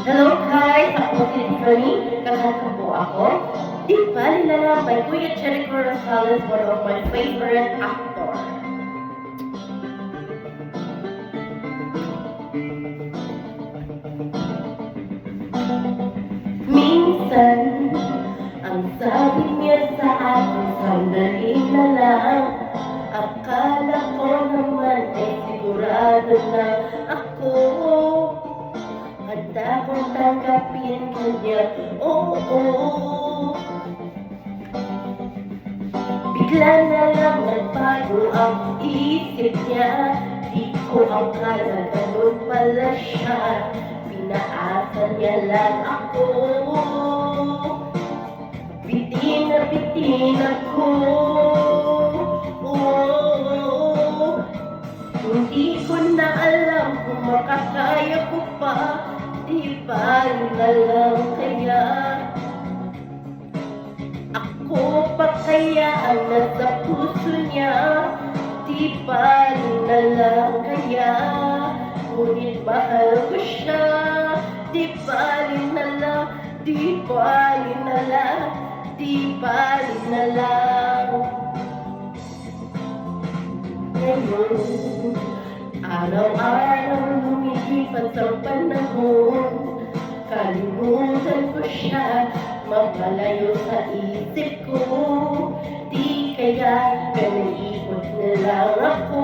Hello guys! Ako si Tiffany. Kakanta po ako. Di bali na lang by Kuya Jericho Rosales, one of my favorite actor. Minsan, ang sabi niya sa akin, sandali na lang. Akala ko naman ay sigurado na ako. Handa kong tanggapin kanya, oo. Bigla na lang nagbago ang isip niya. Di ko akala ganun pala siya. Pinaasa niya lang ako. Bitin ako. Oh, hindi ko na alam kung makakaya ko pa. Di ba na lang kaya ako pa kaya ang nasa puso niya? Di ba na lang kaya ngunit mahal ko siya? Di ba na lang, di ba na lang, di ba na lang. Ngayon, araw-araw lumilipas ang panahon. Kalimutan ko siya, mapalayo sa isip ko. Di kaya ikot na lang ako.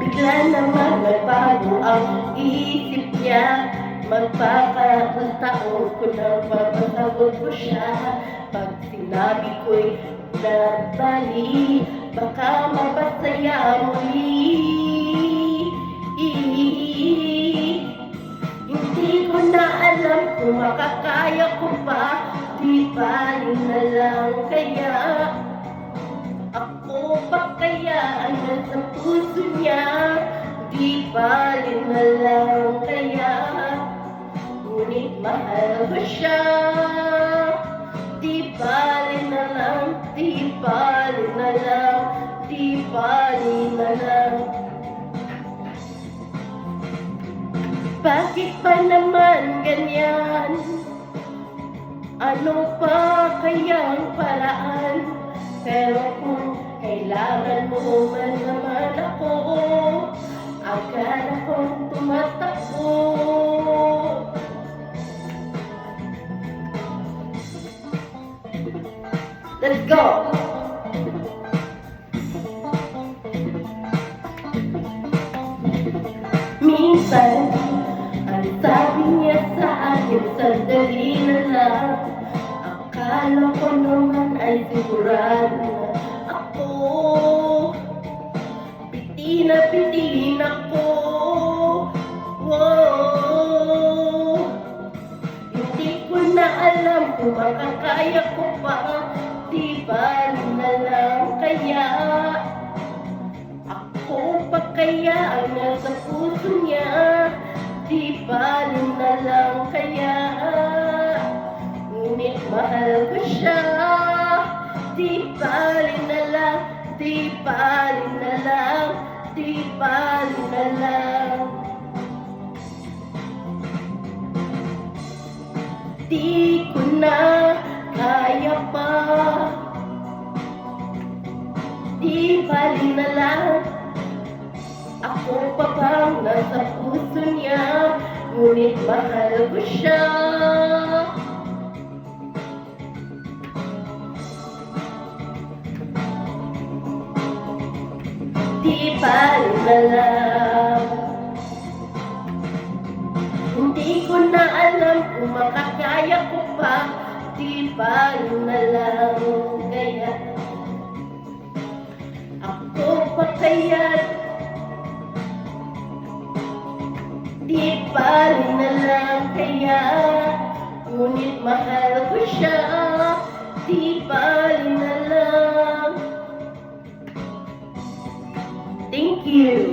Bigla naman nagbago ang isip niya. Magpapataon ko na papasagot ko siya. Pag sinabi ko'y nabali, baka mapasaya muli. Hindi ko na alam kung makakaya ko pa. Di bali na lang kaya ako pa kaya ang nasa puso niya? Di bali na lang kaya ngunit mahal ko siya. Di bali na lang, di bali na lang, di bali na lang. Bakit pa naman ganyan? Ano pa kayang paraan? Pero kung kailangan mo man naman ako, agad akong tumatakbo. Let's go! Minsan, ang sabi niya sa akin, sandali na lang. Akala ko naman ay sigurado na ako. Bitin ako. Wow. Hindi ko na alam kung makakaya ko pa. Di ba na lang kaya ako pa kaya ang nasa puso niya? Di ba na lang kaya ngunit mahal ko siya? Di ba na lang, di ba na lang, di ba na lang. Di ko na kaya pa. Di bali na lang, ako pa bang nasa puso niya? Ngunit mahal ko siya. Di bali na lang. Hindi ko na alam kung makakaya ko pa. Di bali na lang kaya ako pa kaya. Di bali na lang kaya ngunit mahal ko siya. Di bali na lang. Thank you.